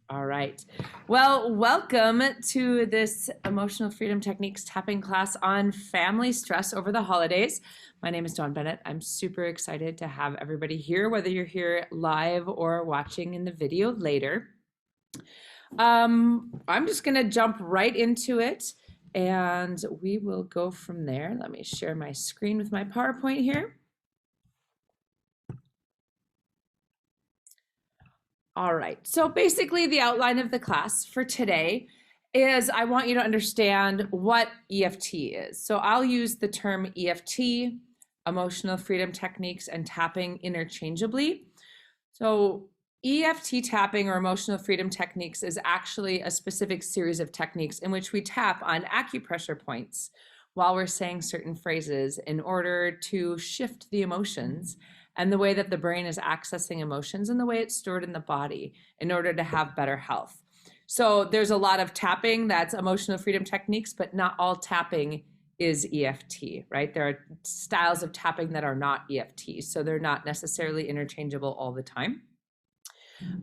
All right. Well, welcome to this Emotional Freedom Techniques tapping class on family stress over the holidays. My name is Dawn Bennett. I'm super excited to have everybody here, whether you're here live or watching in the video later. I'm just going to jump right into it and we will go from there. Let me share my screen with my PowerPoint here. All right, so basically the outline of the class for today is I want you to understand what EFT is. So I'll use the term EFT, Emotional Freedom Techniques, and tapping interchangeably. So EFT tapping or Emotional Freedom Techniques is actually a specific series of techniques in which we tap on acupressure points while we're saying certain phrases in order to shift the emotions and the way that the brain is accessing emotions and the way it's stored in the body in order to have better health. So there's a lot of tapping that's emotional freedom techniques, but not all tapping is EFT, right? There are styles of tapping that are not EFT, so they're not necessarily interchangeable all the time.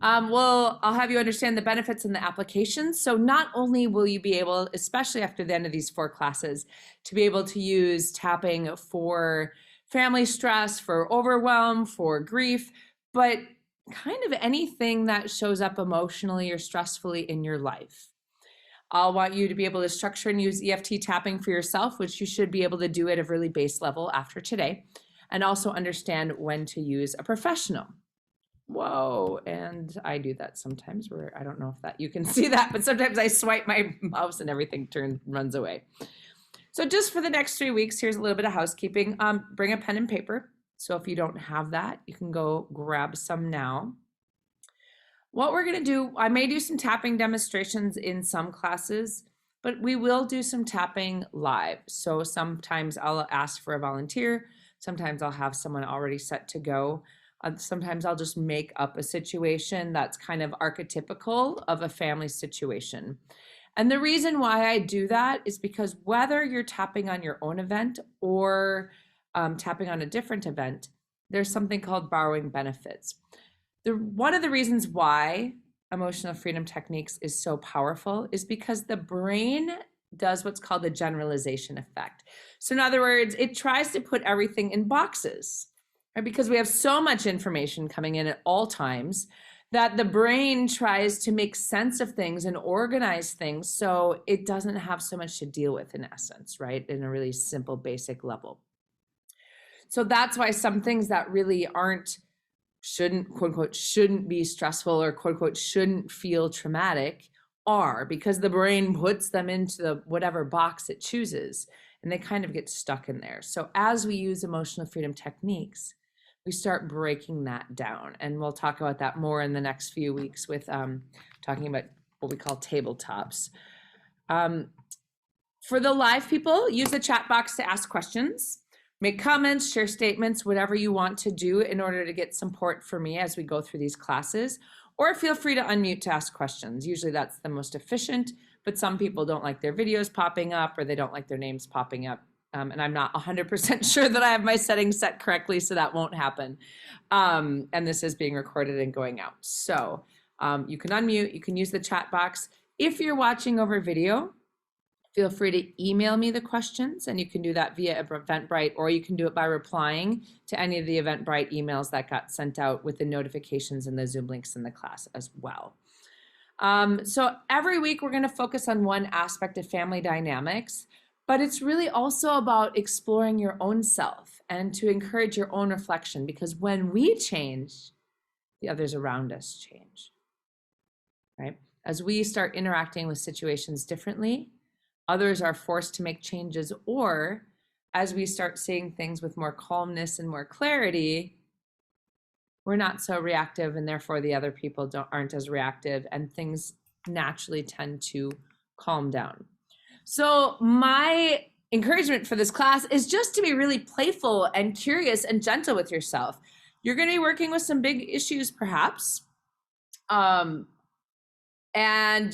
Well, I'll have you understand the benefits and the applications. So not only will you be able, especially after the end of these 4 classes, to be able to use tapping for family stress, for overwhelm, for grief, but kind of anything that shows up emotionally or stressfully in your life. I'll want you to be able to structure and use EFT tapping for yourself, which you should be able to do at a really base level after today, and also understand when to use a professional. Whoa, and I do that sometimes where I don't know if that you can see that, but sometimes I swipe my mouse and everything runs away. So just for the next 3 weeks, here's a little bit of housekeeping. Bring a pen and paper. So if you don't have that, you can go grab some now. What we're going to do, I may do some tapping demonstrations in some classes, but we will do some tapping live. So sometimes I'll ask for a volunteer. Sometimes I'll have someone already set to go. Sometimes I'll just make up a situation that's kind of archetypical of a family situation. And the reason why I do that is because whether you're tapping on your own event or tapping on a different event, there's something called borrowing benefits. One of the reasons why emotional freedom techniques is so powerful is because the brain does what's called the generalization effect. So in other words, it tries to put everything in boxes, right? Because we have so much information coming in at all times that the brain tries to make sense of things and organize things so it doesn't have so much to deal with in essence, right? In a really simple, basic level. So that's why some things that really shouldn't, quote unquote, shouldn't be stressful or quote unquote, shouldn't feel traumatic are, because the brain puts them into the whatever box it chooses and they kind of get stuck in there. So as we use emotional freedom techniques, we start breaking that down. And we'll talk about that more in the next few weeks with talking about what we call tabletops. For the live people, use the chat box to ask questions, make comments, share statements, whatever you want to do in order to get support for me as we go through these classes. Or feel free to unmute to ask questions. Usually that's the most efficient, but some people don't like their videos popping up or they don't like their names popping up. And I'm not 100% sure that I have my settings set correctly, so that won't happen. And this is being recorded and going out. So you can unmute, you can use the chat box. If you're watching over video, feel free to email me the questions, and you can do that via Eventbrite, or you can do it by replying to any of the Eventbrite emails that got sent out with the notifications and the Zoom links in the class as well. So every week we're going to focus on one aspect of family dynamics. But it's really also about exploring your own self and to encourage your own reflection, because when we change, the others around us change, right? As we start interacting with situations differently, others are forced to make changes, or as we start seeing things with more calmness and more clarity, we're not so reactive, and therefore the other people aren't as reactive, and things naturally tend to calm down. So my encouragement for this class is just to be really playful and curious and gentle with yourself. You're going to be working with some big issues, perhaps. And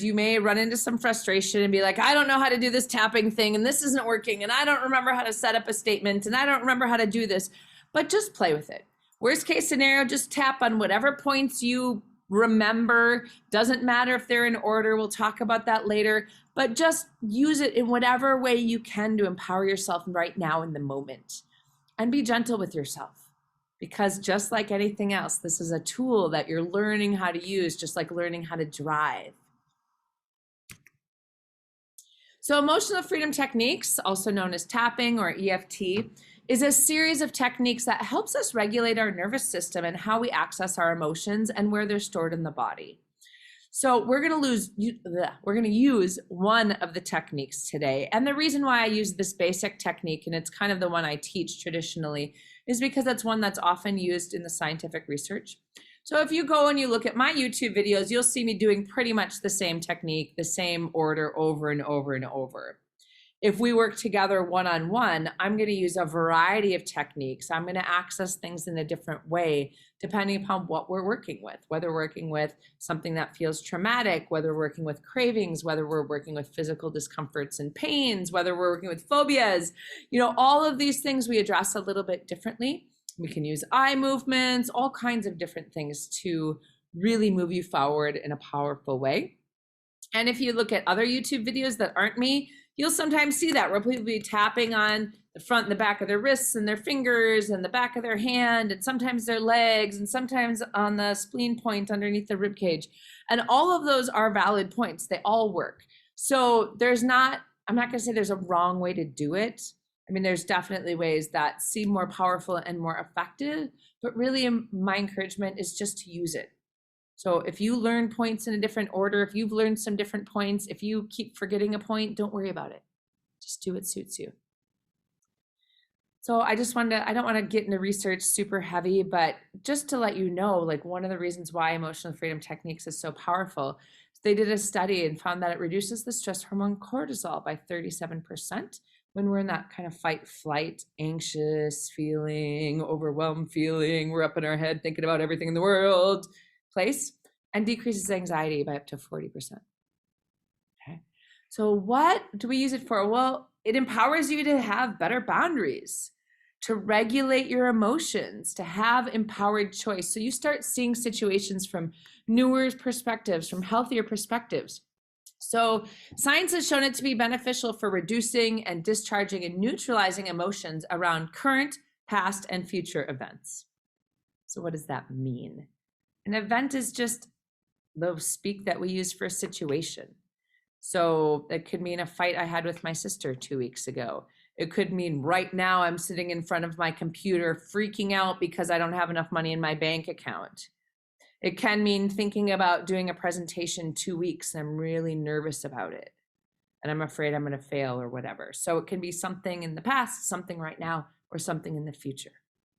you may run into some frustration and be like, I don't know how to do this tapping thing, and this isn't working, and I don't remember how to set up a statement, and I don't remember how to do this. But just play with it. Worst case scenario, just tap on whatever points you remember. Doesn't matter if they're in order. We'll talk about that later, but just use it in whatever way you can to empower yourself right now in the moment, and be gentle with yourself, because just like anything else, this is a tool that you're learning how to use, just like learning how to drive. So emotional freedom techniques, also known as tapping or EFT, is a series of techniques that helps us regulate our nervous system and how we access our emotions and where they're stored in the body. So we're going to use one of the techniques today. And the reason why I use this basic technique, and it's kind of the one I teach traditionally, is because it's one that's often used in the scientific research. So if you go and you look at my YouTube videos, you'll see me doing pretty much the same technique, the same order over and over and over. If we work together one-on-one, I'm going to use a variety of techniques. I'm going to access things in a different way, depending upon what we're working with, whether we're working with something that feels traumatic, whether we're working with cravings, whether we're working with physical discomforts and pains, whether we're working with phobias. All of these things we address a little bit differently. We can use eye movements, all kinds of different things to really move you forward in a powerful way. And if you look at other YouTube videos that aren't me, you'll sometimes see that where people will be tapping on the front and the back of their wrists and their fingers and the back of their hand, and sometimes their legs, and sometimes on the spleen point underneath the rib cage. And all of those are valid points. They all work. So I'm not going to say there's a wrong way to do it. I mean, there's definitely ways that seem more powerful and more effective, but really my encouragement is just to use it. So if you learn points in a different order, if you've learned some different points, if you keep forgetting a point, don't worry about it. Just do what suits you. So I don't want to get into research super heavy, but just to let you know, like one of the reasons why emotional freedom techniques is so powerful, they did a study and found that it reduces the stress hormone cortisol by 37%. When we're in that kind of fight, flight, anxious feeling, overwhelmed feeling, we're up in our head thinking about everything in the world place, and decreases anxiety by up to 40%. Okay. So what do we use it for? Well, it empowers you to have better boundaries, to regulate your emotions, to have empowered choice. So you start seeing situations from newer perspectives, from healthier perspectives. So science has shown it to be beneficial for reducing and discharging and neutralizing emotions around current, past, and future events. So what does that mean? An event is just the speak that we use for a situation. So it could mean a fight I had with my sister 2 weeks ago. It could mean right now I'm sitting in front of my computer freaking out because I don't have enough money in my bank account. It can mean thinking about doing a presentation 2 weeks and I'm really nervous about it and I'm afraid I'm going to fail or whatever. So it can be something in the past, something right now, or something in the future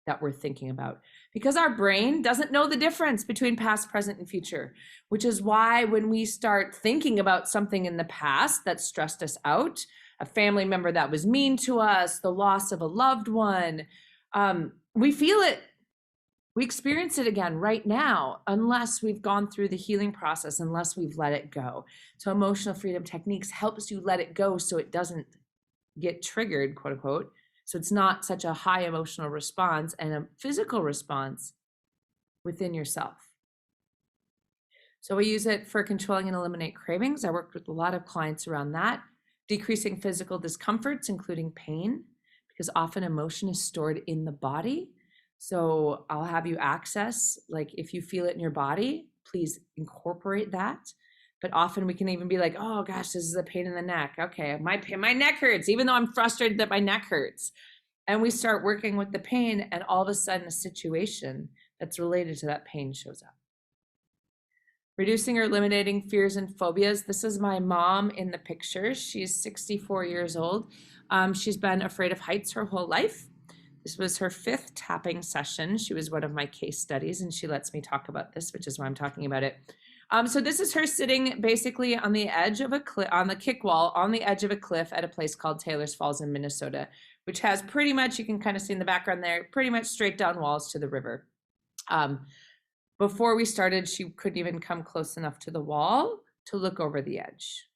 that we're thinking about, because our brain doesn't know the difference between past, present, and future, which is why when we start thinking about something in the past that stressed us out, a family member that was mean to us, the loss of a loved one, we feel it. We experience it again right now, unless we've gone through the healing process, unless we've let it go. So emotional freedom techniques helps you let it go so it doesn't get triggered, quote unquote. So it's not such a high emotional response and a physical response within yourself. So we use it for controlling and eliminate cravings. I worked with a lot of clients around that. Decreasing physical discomforts, including pain, because often emotion is stored in the body. So I'll have you access, like if you feel it in your body, please incorporate that. But often we can even be like, oh gosh, this is a pain in the neck. Okay, my neck hurts, even though I'm frustrated that my neck hurts. And we start working with the pain, and all of a sudden a situation that's related to that pain shows up. Reducing or eliminating fears and phobias. This is my mom in the picture. She's 64 years old. She's been afraid of heights her whole life. This was her 5th tapping session. She was one of my case studies, and she lets me talk about this, which is why I'm talking about it. So this is her sitting basically on the edge of a cliff, on the kick wall, on the edge of a cliff at a place called Taylor's Falls in Minnesota, which has pretty much, you can kind of see in the background there, pretty much straight down walls to the river. Before we started, she couldn't even come close enough to the wall to look over the edge.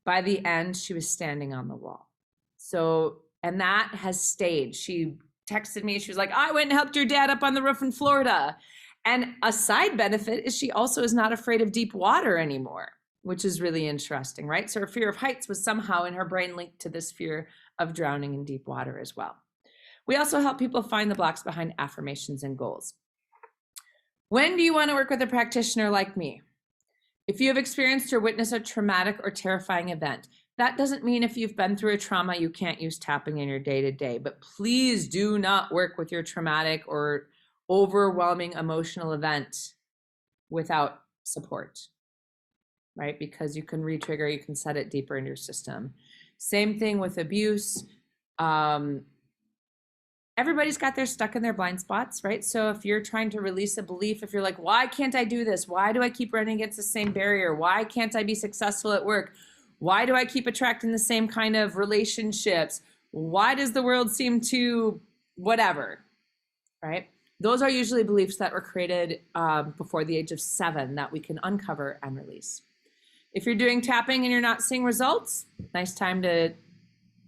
By the end, she was standing on the wall. So, and that has stayed. She texted me, she was like, I went and helped your dad up on the roof in Florida. And a side benefit is she also is not afraid of deep water anymore, which is really interesting, right? So her fear of heights was somehow in her brain linked to this fear of drowning in deep water as well. We also help people find the blocks behind affirmations and goals. When do you want to work with a practitioner like me? If you have experienced or witnessed a traumatic or terrifying event. That doesn't mean if you've been through a trauma, you can't use tapping in your day-to-day, but please do not work with your traumatic or overwhelming emotional event without support, right? Because you can re-trigger, you can set it deeper in your system. Same thing with abuse. Everybody's got their stuck in their blind spots, right? So if you're trying to release a belief, if you're like, why can't I do this? Why do I keep running against the same barrier? Why can't I be successful at work? Why do I keep attracting the same kind of relationships? Why does the world seem to whatever, right? Those are usually beliefs that were created before the age of 7 that we can uncover and release. If you're doing tapping and you're not seeing results, nice time to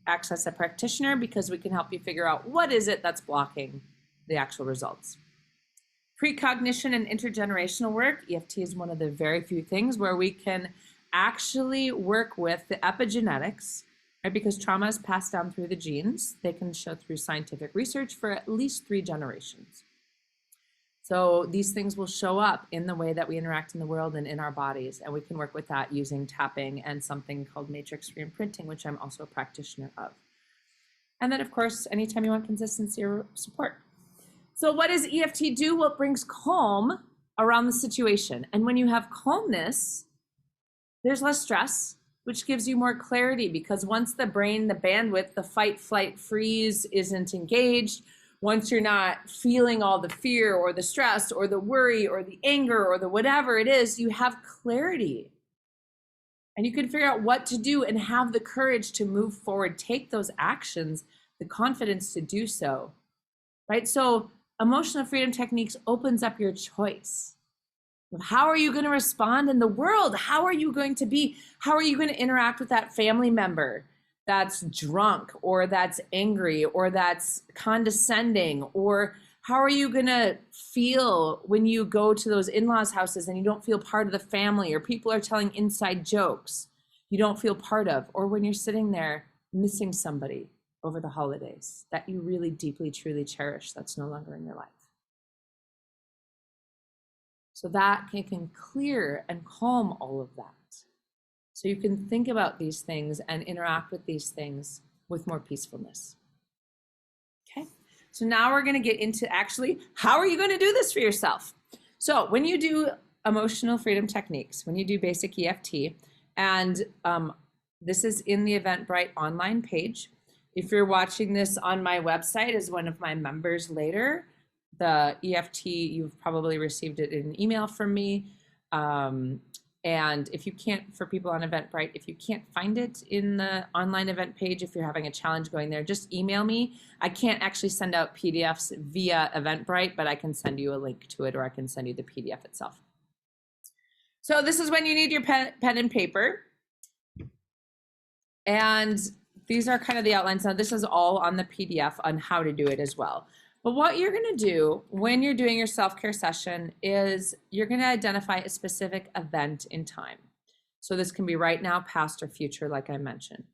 access a practitioner because we can help you figure out what is it that's blocking the actual results. Precognition and intergenerational work, EFT is one of the very few things where we can actually work with the epigenetics, right? Because trauma is passed down through the genes. They can show through scientific research for at least 3 generations. So these things will show up in the way that we interact in the world and in our bodies, and we can work with that using tapping and something called matrix reimprinting, which I'm also a practitioner of. And then, of course, anytime you want consistency or support. So what does EFT do? Well, it brings calm around the situation. And when you have calmness, there's less stress, which gives you more clarity, because once the brain, the bandwidth, the fight, flight, freeze isn't engaged, once you're not feeling all the fear or the stress or the worry or the anger or the whatever it is, you have clarity. And you can figure out what to do and have the courage to move forward, take those actions, the confidence to do so, right? So emotional freedom techniques opens up your choice. How are you going to respond in the world? How are you going to be? How are you going to interact with that family member that's drunk or that's angry or that's condescending? Or how are you going to feel when you go to those in-laws' houses and you don't feel part of the family, or people are telling inside jokes you don't feel part of, or when you're sitting there missing somebody over the holidays that you really deeply, truly cherish that's no longer in your life? So that can clear and calm all of that. So you can think about these things and interact with these things with more peacefulness. Okay, so now we're going to get into actually, how are you going to do this for yourself? So when you do emotional freedom techniques, when you do basic EFT, and this is in the Eventbrite online page. If you're watching this on my website as one of my members later, the EFT, you've probably received it in an email from me. And if you can't, for people on Eventbrite, if you can't find it in the online event page, if you're having a challenge going there, just email me. I can't actually send out PDFs via Eventbrite, but I can send you a link to it, or I can send you the PDF itself. So this is when you need your pen and paper. And these are kind of the outlines. Now, this is all on the PDF on how to do it as well. But what you're going to do when you're doing your self-care session is you're going to identify a specific event in time. So this can be right now, past, or future, like I mentioned.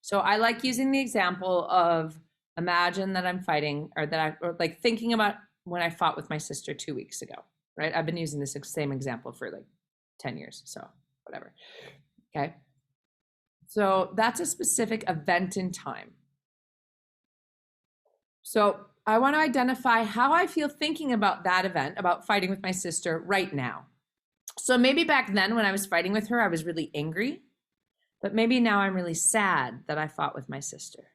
So I like using the example of, imagine that I'm fighting, or like thinking about when I fought with my sister 2 weeks ago, right? I've been using this same example for like 10 years, so whatever. Okay. So that's a specific event in time. So I want to identify how I feel thinking about that event, about fighting with my sister right now. So maybe back then when I was fighting with her, I was really angry, but maybe now I'm really sad that I fought with my sister,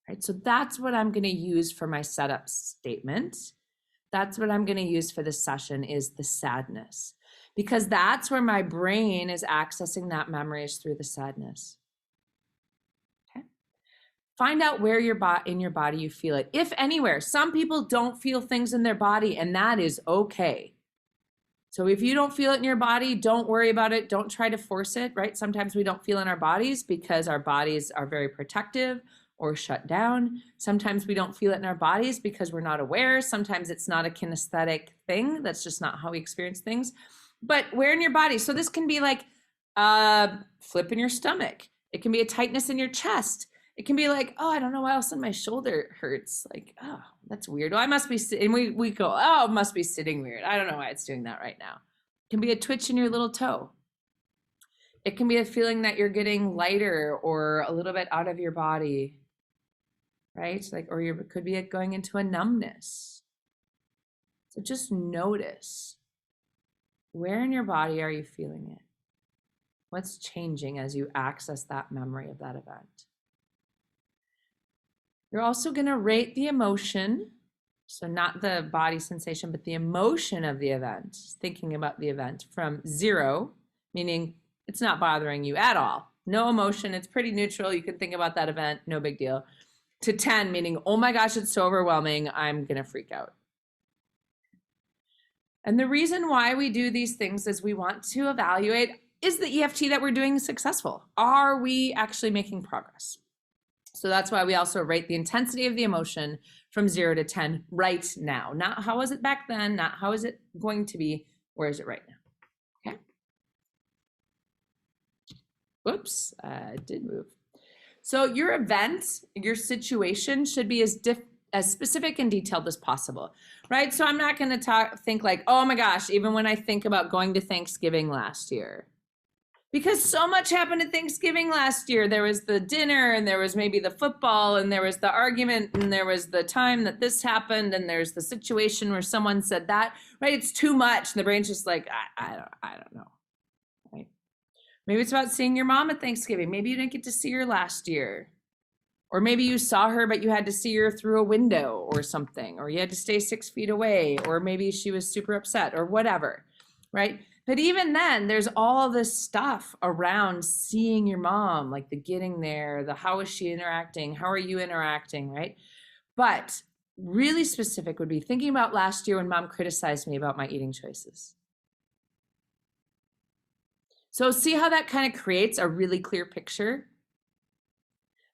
right? So that's what I'm going to use for my setup statement. That's what I'm going to use for this session, is the sadness, because that's where my brain is accessing that memory, is through the sadness. Find out where in your body you feel it, if anywhere. Some people don't feel things in their body, and that is okay. So if you don't feel it in your body, don't worry about it. Don't try to force it, right? Sometimes we don't feel in our bodies because our bodies are very protective, or shut down. Sometimes we don't feel it in our bodies because we're not aware. Sometimes it's not a kinesthetic thing. That's just not how we experience things. But where in your body? So this can be like a flip in your stomach. It can be a tightness in your chest. It can be like, oh, I don't know why all of a sudden my shoulder hurts. Like, oh, that's weird. Well, I must be, and we go, oh, it must be sitting weird. I don't know why it's doing that right now. It can be a twitch in your little toe. It can be a feeling that you're getting lighter or a little bit out of your body, right? Like, or it could be going into a numbness. So just notice, where in your body are you feeling it? What's changing as you access that memory of that event? You're also going to rate the emotion. So not the body sensation, but the emotion of the event, thinking about the event, from 0, meaning it's not bothering you at all. No emotion. It's pretty neutral. You can think about that event. No big deal. To 10, meaning, oh my gosh, it's so overwhelming. I'm going to freak out. And the reason why we do these things is we want to evaluate, is the EFT that we're doing successful? Are we actually making progress? So that's why we also rate the intensity of the emotion from 0 to 10 right now. Not how was it back then, not how is it going to be, where is it right now? Okay. Whoops, I did move. So your event, your situation should be as specific and detailed as possible, right? So I'm not going to think like, oh my gosh, even when I think about going to Thanksgiving last year, because so much happened at Thanksgiving last year. There was the dinner, and there was maybe the football, and there was the argument, and there was the time that this happened, and there's the situation where someone said that, right? It's too much. And the brain's just like, I don't know, right? Maybe it's about seeing your mom at Thanksgiving. Maybe you didn't get to see her last year. Or maybe you saw her, but you had to see her through a window or something, or you had to stay 6 feet away, or maybe she was super upset or whatever, right? But even then, there's all this stuff around seeing your mom, like the getting there, the how is she interacting, how are you interacting, right? But really specific would be thinking about last year when mom criticized me about my eating choices. So see how that kind of creates a really clear picture?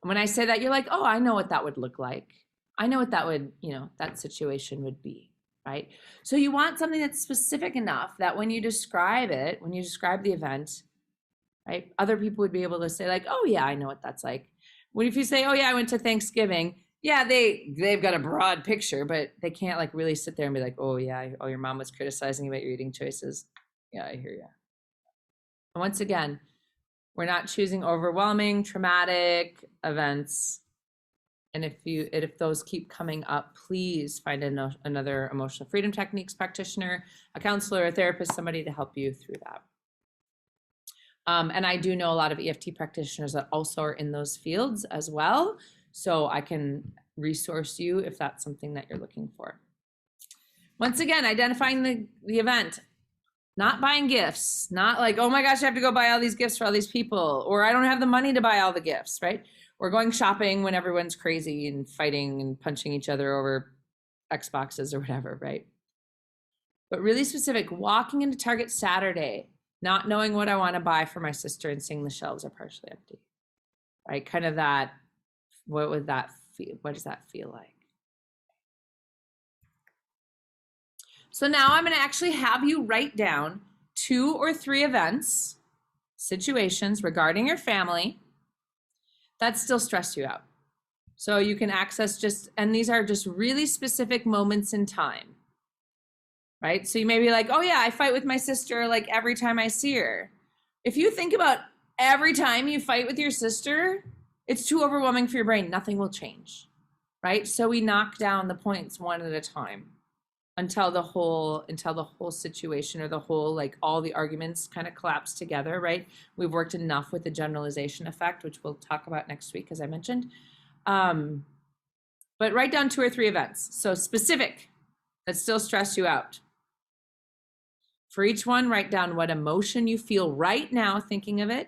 And when I say that, you're like, oh, I know what that would look like. I know what that would, that situation would be. Right? So you want something that's specific enough that when you describe it, when you describe the event, right, other people would be able to say like, oh yeah, I know what that's like. When if you say, oh yeah, I went to Thanksgiving, yeah, they've got a broad picture, but they can't like really sit there and be like, oh yeah, oh your mom was criticizing you about your eating choices. Yeah, I hear you. And once again, we're not choosing overwhelming, traumatic events. And if those keep coming up, please find another emotional freedom techniques practitioner, a counselor, a therapist, somebody to help you through that. And I do know a lot of EFT practitioners that also are in those fields as well. So I can resource you if that's something that you're looking for. Once again, identifying the event, not buying gifts, not like, oh my gosh, I have to go buy all these gifts for all these people, or I don't have the money to buy all the gifts, right? We're going shopping when everyone's crazy and fighting and punching each other over Xboxes or whatever, right? But really specific, walking into Target Saturday, not knowing what I want to buy for my sister and seeing the shelves are partially empty, right? Kind of that, what would that feel? What does that feel like? So now I'm going to actually have you write down 2 or 3 events, situations regarding your family that still stress you out. So you can access and these are just really specific moments in time, right? So you may be like, oh yeah, I fight with my sister like every time I see her. If you think about every time you fight with your sister, it's too overwhelming for your brain. Nothing will change, right? So we knock down the points one at a time until the whole situation or the whole, like all the arguments kind of collapse together, right? We've worked enough with the generalization effect, which we'll talk about next week, as I mentioned. But write down 2 or 3 events. So specific, that still stress you out. For each one, write down what emotion you feel right now thinking of it,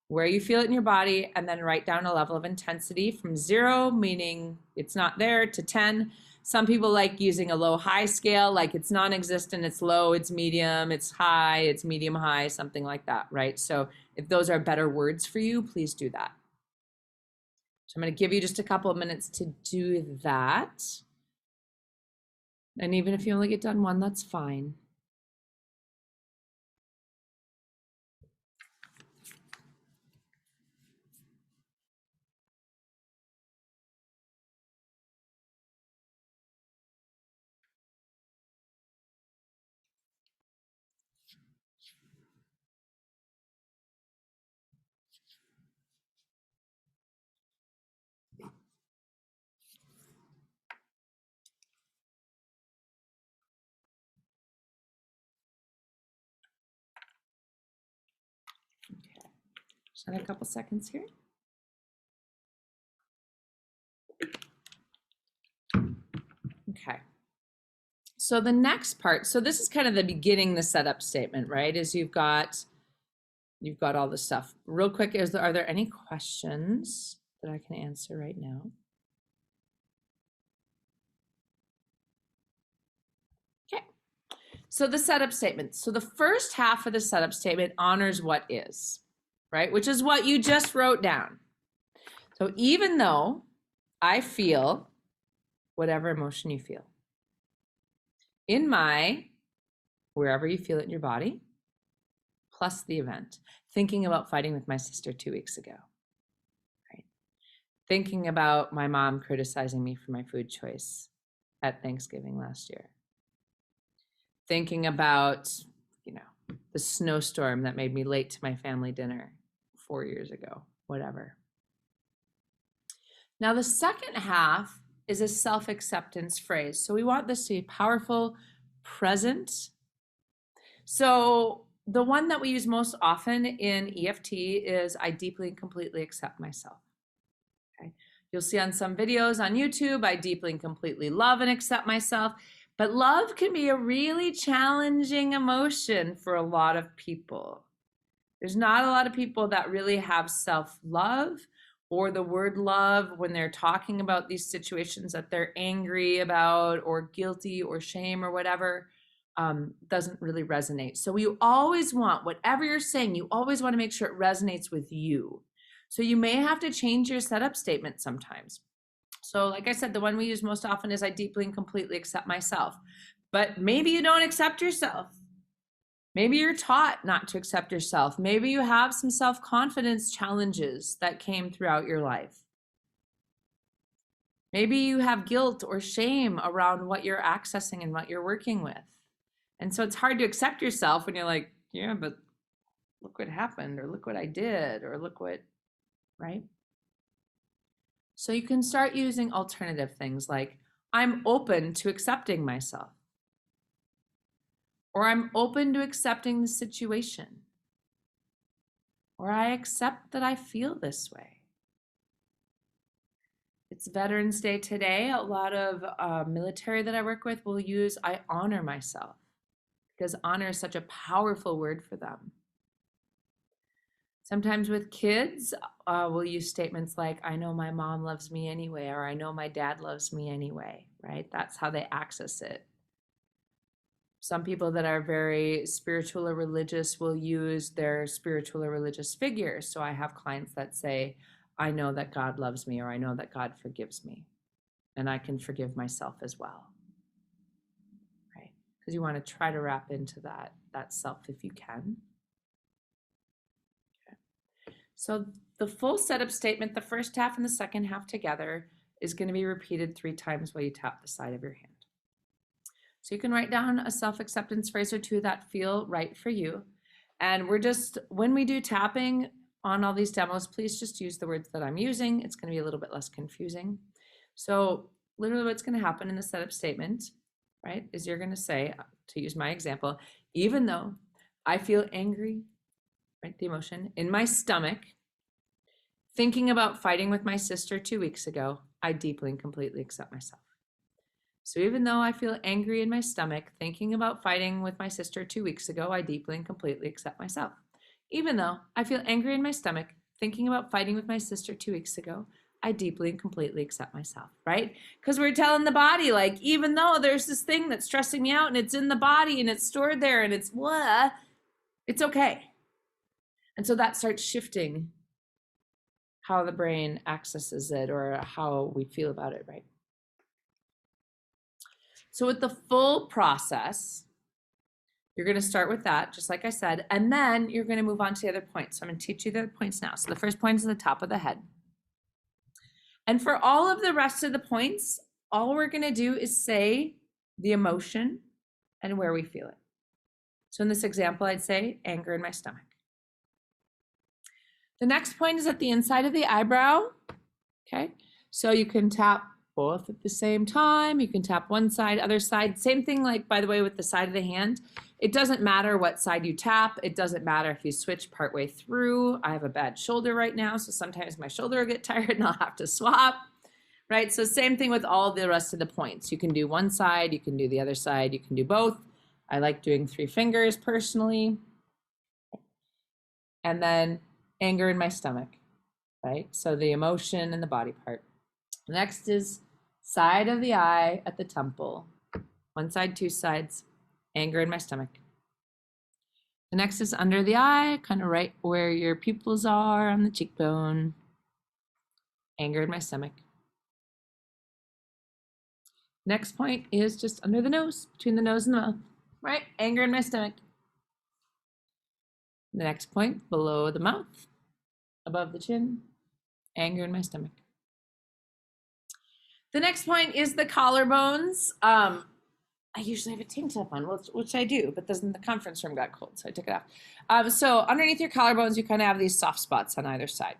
where you feel it in your body, and then write down a level of intensity from 0, meaning it's not there, to 10. Some people like using a low-high scale, like it's non-existent, it's low, it's medium, it's high, it's medium-high, something like that, right? So if those are better words for you, please do that. So I'm going to give you just a couple of minutes to do that. And even if you only get done one, that's fine. Okay. Just a couple seconds here. Okay. So the next part, so this is kind of the beginning, the setup statement, right? Is you've got all the stuff. Real quick, are there any questions that I can answer right now? Okay. So the setup statement. So the first half of the setup statement honors what is, right? Which is what you just wrote down. So even though I feel whatever emotion you feel, in my, wherever you feel it in your body, plus the event, thinking about fighting with my sister 2 weeks ago, right? Thinking about my mom criticizing me for my food choice at Thanksgiving last year. Thinking about, the snowstorm that made me late to my family dinner 4 years ago, whatever. Now, the second half is a self-acceptance phrase. So we want this to be powerful, present. So the one that we use most often in EFT is I deeply and completely accept myself. Okay. You'll see on some videos on YouTube, I deeply and completely love and accept myself. But love can be a really challenging emotion for a lot of people. There's not a lot of people that really have self-love or the word love when they're talking about these situations that they're angry about or guilty or shame or whatever, doesn't really resonate. So you always want, whatever you're saying, you always want to make sure it resonates with you. So you may have to change your setup statement sometimes. So like I said, the one we use most often is I deeply and completely accept myself. But maybe you don't accept yourself. Maybe you're taught not to accept yourself. Maybe you have some self-confidence challenges that came throughout your life. Maybe you have guilt or shame around what you're accessing and what you're working with. And so it's hard to accept yourself when you're like, yeah, but look what happened, or look what I did, or look what, right? So you can start using alternative things like, I'm open to accepting myself. Or I'm open to accepting the situation. Or I accept that I feel this way. It's Veterans Day today. A lot of military that I work with will use I honor myself, because honor is such a powerful word for them. Sometimes with kids, we'll use statements like, I know my mom loves me anyway, or I know my dad loves me anyway, right? That's how they access it. Some people that are very spiritual or religious will use their spiritual or religious figures. So I have clients that say, I know that God loves me, or I know that God forgives me, and I can forgive myself as well, right? Because you want to try to wrap into that self if you can. So the full setup statement, the first half and the second half together, is going to be repeated 3 times while you tap the side of your hand. So you can write down a self-acceptance phrase or 2 that feel right for you. And when we do tapping on all these demos, please just use the words that I'm using. It's going to be a little bit less confusing. So literally what's going to happen in the setup statement, right, is you're going to say, to use my example, even though I feel angry, right, the emotion, in my stomach, thinking about fighting with my sister 2 weeks ago, I deeply and completely accept myself. So even though I feel angry in my stomach, thinking about fighting with my sister 2 weeks ago, I deeply and completely accept myself. Even though I feel angry in my stomach, thinking about fighting with my sister 2 weeks ago, I deeply and completely accept myself, right? Because we're telling the body, like, even though there's this thing that's stressing me out and it's in the body and it's stored there and it's blah, it's okay. And so that starts shifting how the brain accesses it or how we feel about it, right? So with the full process, you're going to start with that, just like I said, and then you're going to move on to the other points. So I'm going to teach you the other points now. So the first point is the top of the head. And for all of the rest of the points, all we're going to do is say the emotion and where we feel it. So in this example, I'd say anger in my stomach. The next point is at the inside of the eyebrow. Okay, so you can tap both at the same time. You can tap one side, other side. Same thing, like, by the way, with the side of the hand. It doesn't matter what side you tap. It doesn't matter if you switch partway through. I have a bad shoulder right now, so sometimes my shoulder will get tired and I'll have to swap, right? So same thing with all the rest of the points. You can do one side, you can do the other side, you can do both. I like doing 3 fingers personally. And then anger in my stomach, right? So the emotion and the body part. Next is side of the eye at the temple. One side, 2 sides, anger in my stomach. The next is under the eye, kind of right where your pupils are on the cheekbone. Anger in my stomach. Next point is just under the nose, between the nose and the mouth, right? Anger in my stomach. The next point, below the mouth, above the chin, anger in my stomach. The next point is the collarbones. I usually have a tank top on, which I do, but the conference room got cold, so I took it off. So underneath your collarbones, you kind of have these soft spots on either side,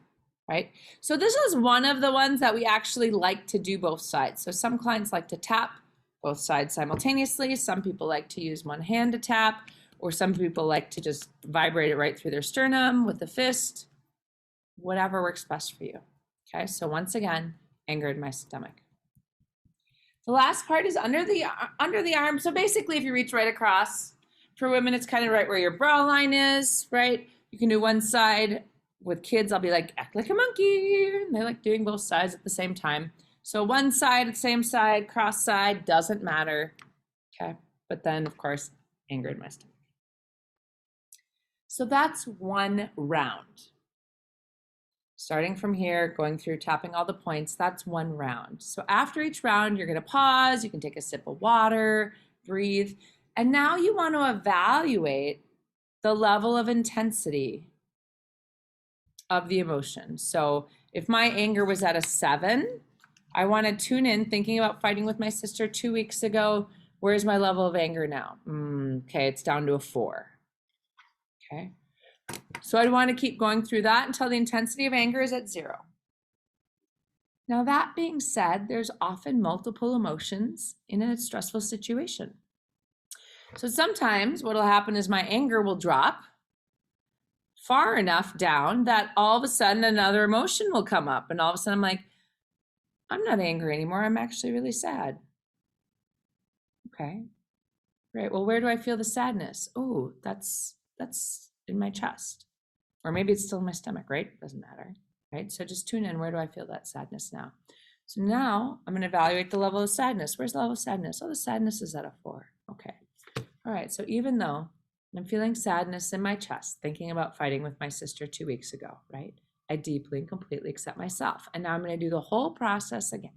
right? So this is one of the ones that we actually like to do both sides. So some clients like to tap both sides simultaneously. Some people like to use one hand to tap, or some people like to just vibrate it right through their sternum with the fist. Whatever works best for you. Okay, so once again, anger in my stomach. The last part is under the arm. So basically, if you reach right across, for women, it's kind of right where your brow line is, right? You can do one side. With kids, I'll be like, act like a monkey. And they like doing both sides at the same time. So one side, same side, cross side, doesn't matter. Okay, but then, of course, anger in my stomach. So that's one round. Starting from here, going through, tapping all the points, that's one round. So after each round, you're going to pause. You can take a sip of water, breathe. And now you want to evaluate the level of intensity of the emotion. So if my anger was at a 7, I want to tune in, thinking about fighting with my sister 2 weeks ago. Where's my level of anger now? Okay, it's down to a 4. Okay. So I'd want to keep going through that until the intensity of anger is at 0. Now, that being said, there's often multiple emotions in a stressful situation. So sometimes what will happen is my anger will drop far enough down that all of a sudden another emotion will come up. And all of a sudden I'm like, I'm not angry anymore. I'm actually really sad. Okay. Right. Well, where do I feel the sadness? Oh, that's in my chest. Or maybe it's still in my stomach, right? Doesn't matter, right? So just tune in. Where do I feel that sadness now? So now I'm going to evaluate the level of sadness. Where's the level of sadness? Oh, the sadness is at a 4. Okay. All right. So even though I'm feeling sadness in my chest, thinking about fighting with my sister 2 weeks ago, right? I deeply and completely accept myself. And now I'm going to do the whole process again.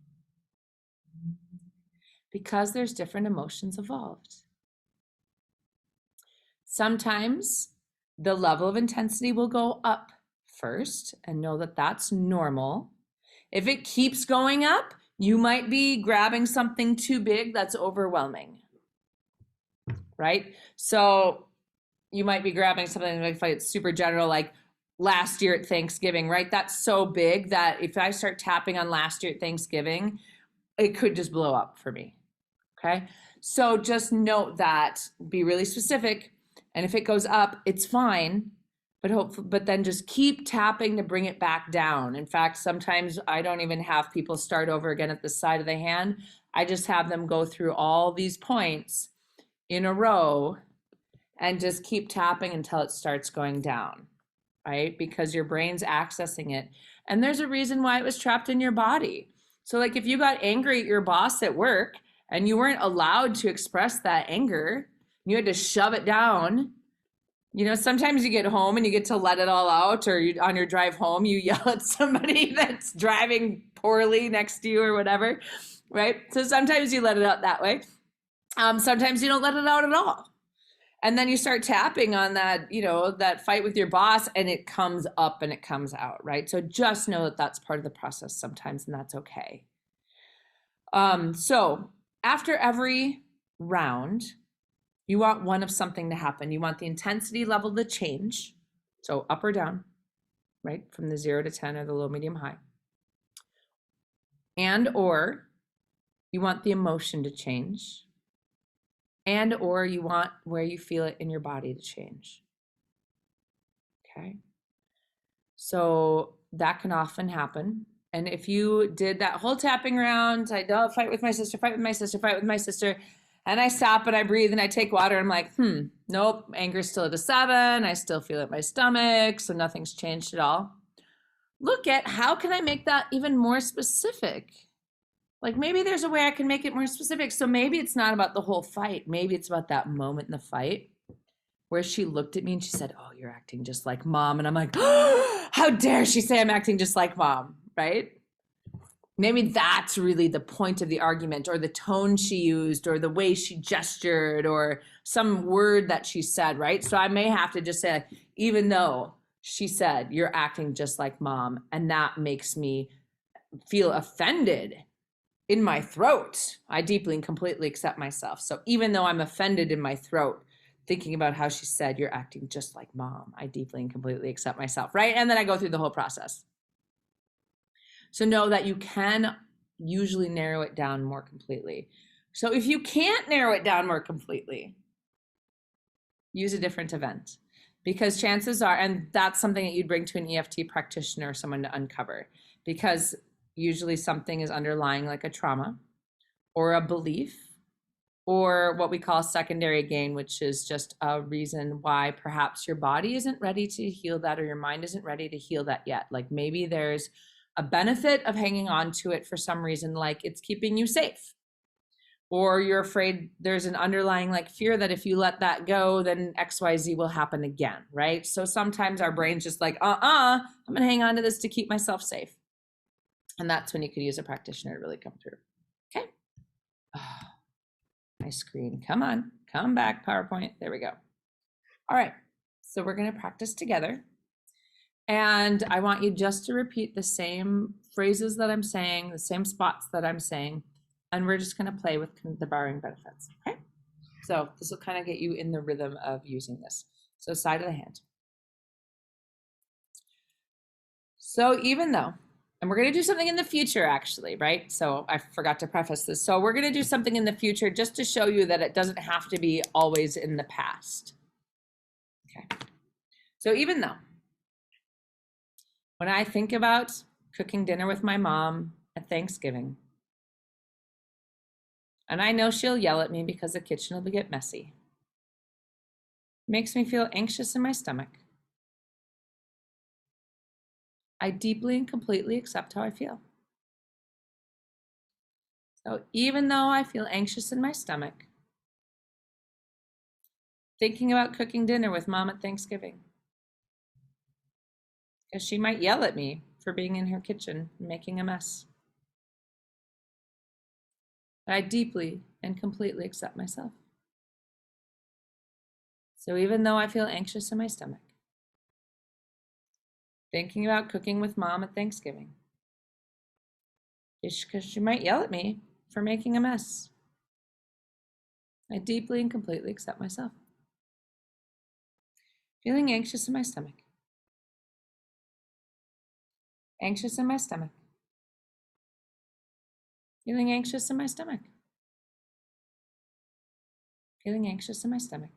Because there's different emotions involved. Sometimes the level of intensity will go up first, and know that that's normal. If it keeps going up, you might be grabbing something too big that's overwhelming, right? So you might be grabbing something like it's super general, like last year at Thanksgiving, right? That's so big that if I start tapping on last year at Thanksgiving, it could just blow up for me, okay? So just note that, be really specific. And if it goes up, it's fine, but then just keep tapping to bring it back down. In fact, sometimes I don't even have people start over again at the side of the hand. I just have them go through all these points in a row and just keep tapping until it starts going down, right? Because your brain's accessing it. And there's a reason why it was trapped in your body. So like if you got angry at your boss at work and you weren't allowed to express that anger, you had to shove it down, You know, sometimes you get home and you get to let it all out, or on your drive home, you yell at somebody that's driving poorly next to you or whatever, right? So sometimes you let it out that way. Sometimes you don't let it out at all. And then you start tapping on that, you know, that fight with your boss, and it comes up and it comes out, right? So just know that that's part of the process sometimes, and that's okay. So after every round, you want one of something to happen. You want the intensity level to change. So up or down, right? From the 0 to 10 or the low, medium, high. And or you want the emotion to change. And or you want where you feel it in your body to change. Okay. So that can often happen. And if you did that whole tapping round, I don't fight with my sister, fight with my sister, fight with my sister, and I stop and I breathe and I take water, I'm like, nope, anger's still at a 7. I still feel it in my stomach, so nothing's changed at all. Look at how can I make that even more specific? Like maybe there's a way I can make it more specific. So maybe it's not about the whole fight. Maybe it's about that moment in the fight where she looked at me and she said, "Oh, you're acting just like mom." And I'm like, oh, how dare she say I'm acting just like mom, right? Maybe that's really the point of the argument, or the tone she used, or the way she gestured, or some word that she said, right? So I may have to just say, even though she said, "You're acting just like mom," and that makes me feel offended in my throat, I deeply and completely accept myself. So even though I'm offended in my throat, thinking about how she said, "You're acting just like mom," I deeply and completely accept myself, right? And then I go through the whole process. So know that you can usually narrow it down more completely. So if you can't narrow it down more completely, use a different event, because chances are, and that's something that you'd bring to an EFT practitioner or someone to uncover, because usually something is underlying, like a trauma or a belief, or what we call secondary gain, which is just a reason why perhaps your body isn't ready to heal that, or your mind isn't ready to heal that yet. Like maybe there's a benefit of hanging on to it for some reason, like it's keeping you safe, or you're afraid there's an underlying like fear that if you let that go, then XYZ will happen again, right? So sometimes our brain's just like, I'm gonna hang on to this to keep myself safe. And that's when you could use a practitioner to really come through. Okay. My screen, come on, come back, PowerPoint. There we go. All right, so we're gonna practice together. And I want you just to repeat the same phrases that I'm saying, the same spots that I'm saying, and we're just gonna play with the borrowing benefits, okay? So this will kind of get you in the rhythm of using this. So side of the hand. So even though, and we're gonna do something in the future actually, right? So I forgot to preface this. So we're gonna do something in the future just to show you that it doesn't have to be always in the past. Okay. So even though, when I think about cooking dinner with my mom at Thanksgiving, and I know she'll yell at me because the kitchen will get messy, it makes me feel anxious in my stomach. I deeply and completely accept how I feel. So even though I feel anxious in my stomach, thinking about cooking dinner with mom at Thanksgiving, because she might yell at me for being in her kitchen and making a mess, but I deeply and completely accept myself. So even though I feel anxious in my stomach, thinking about cooking with mom at Thanksgiving, because she might yell at me for making a mess, I deeply and completely accept myself. Feeling anxious in my stomach. Anxious in my stomach. Feeling anxious in my stomach. Feeling anxious in my stomach.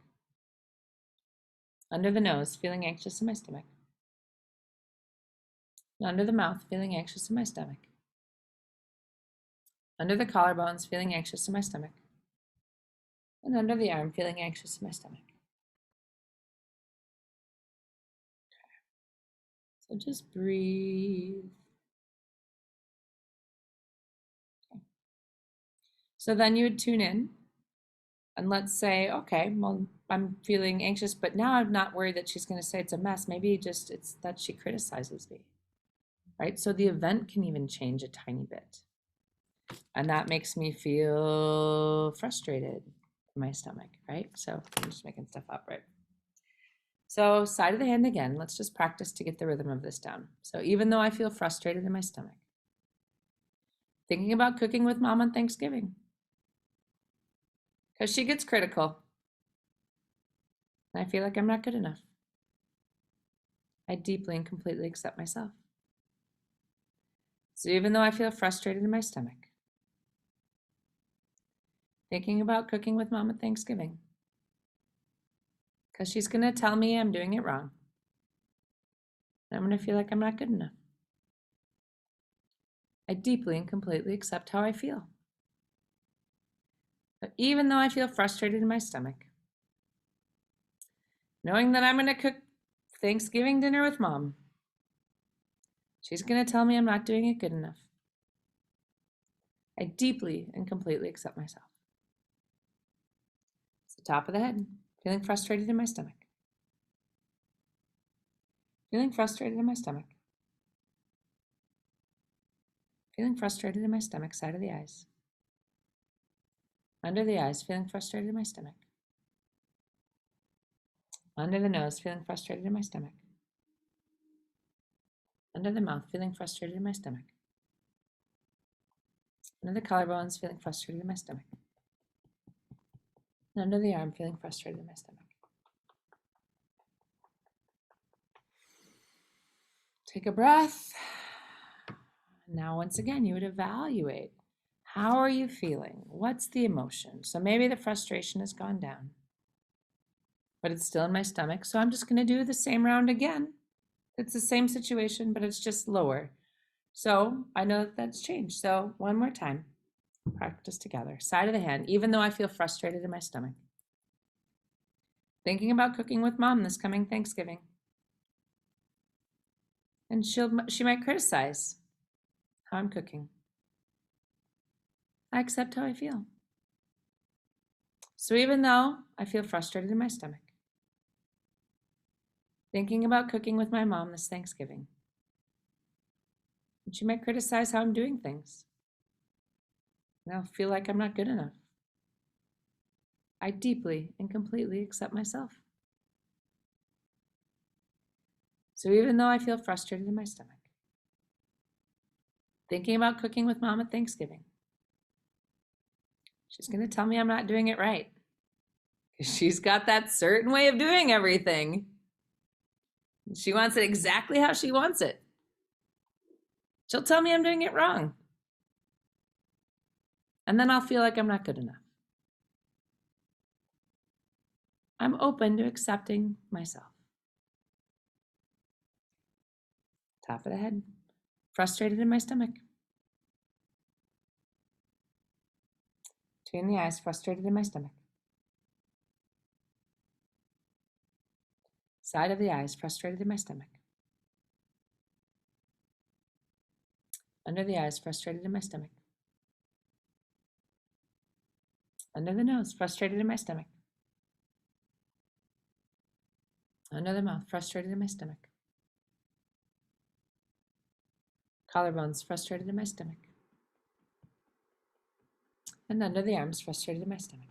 Under the nose, feeling anxious in my stomach. Under the mouth, feeling anxious in my stomach. Under the collarbones, feeling anxious in my stomach. And under the arm, feeling anxious in my stomach. So just breathe. So then you would tune in, and let's say, okay, well, I'm feeling anxious, but now I'm not worried that she's going to say it's a mess. Maybe just it's that she criticizes me, right? So the event can even change a tiny bit. And that makes me feel frustrated in my stomach, right? So I'm just making stuff up, right? So side of the hand again, let's just practice to get the rhythm of this down. So even though I feel frustrated in my stomach, thinking about cooking with mom on Thanksgiving, because she gets critical. And I feel like I'm not good enough. I deeply and completely accept myself. So even though I feel frustrated in my stomach, thinking about cooking with mom at Thanksgiving, because she's going to tell me I'm doing it wrong. And I'm going to feel like I'm not good enough. I deeply and completely accept how I feel. But even though I feel frustrated in my stomach, knowing that I'm going to cook Thanksgiving dinner with mom, she's going to tell me I'm not doing it good enough. I deeply and completely accept myself. It's the top of the head, feeling frustrated in my stomach. Feeling frustrated in my stomach. Feeling frustrated in my stomach, side of the eyes. Under the eyes, feeling frustrated in my stomach. Under the nose, feeling frustrated in my stomach. Under the mouth, feeling frustrated in my stomach. Under the collarbones, feeling frustrated in my stomach. And under the arm, feeling frustrated in my stomach. Take a breath. Now, once again, you would evaluate. How are you feeling? What's the emotion? So maybe the frustration has gone down, but it's still in my stomach. So I'm just going to do the same round again. It's the same situation, but it's just lower. So I know that that's changed. So one more time, practice together. Side of the hand, even though I feel frustrated in my stomach. Thinking about cooking with mom this coming Thanksgiving. And she might criticize how I'm cooking. I accept how I feel. So even though I feel frustrated in my stomach, thinking about cooking with my mom this Thanksgiving, and she might criticize how I'm doing things, and I'll feel like I'm not good enough. I deeply and completely accept myself. So even though I feel frustrated in my stomach, thinking about cooking with mom at Thanksgiving, she's going to tell me I'm not doing it right. Because she's got that certain way of doing everything. She wants it exactly how she wants it. She'll tell me I'm doing it wrong. And then I'll feel like I'm not good enough. I'm open to accepting myself. Top of the head. Frustrated in my stomach. Between the eyes, frustrated in my stomach. Side of the eyes, frustrated in my stomach. Under the eyes, frustrated in my stomach. Under the nose, frustrated in my stomach. Under the mouth, frustrated in my stomach. Collarbones, frustrated in my stomach. And under the arms, frustrated in my stomach.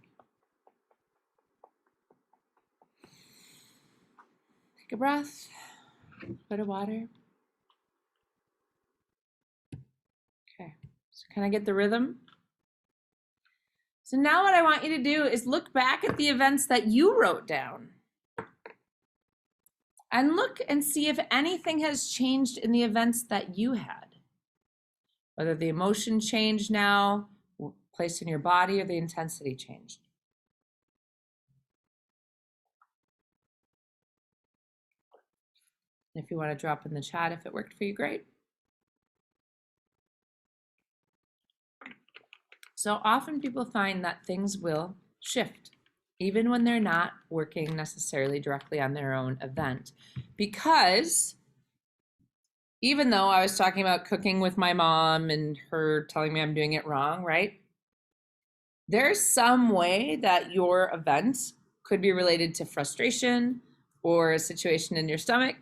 Take a breath, bit of water. Okay, so can I get the rhythm? So now what I want you to do is look back at the events that you wrote down. And look and see if anything has changed in the events that you had. Whether the emotion changed now, placed in your body, or the intensity changed. If you want to drop in the chat if it worked for you, great. So often people find that things will shift, even when they're not working necessarily directly on their own event. Because even though I was talking about cooking with my mom and her telling me I'm doing it wrong, right? There's some way that your event could be related to frustration or a situation in your stomach,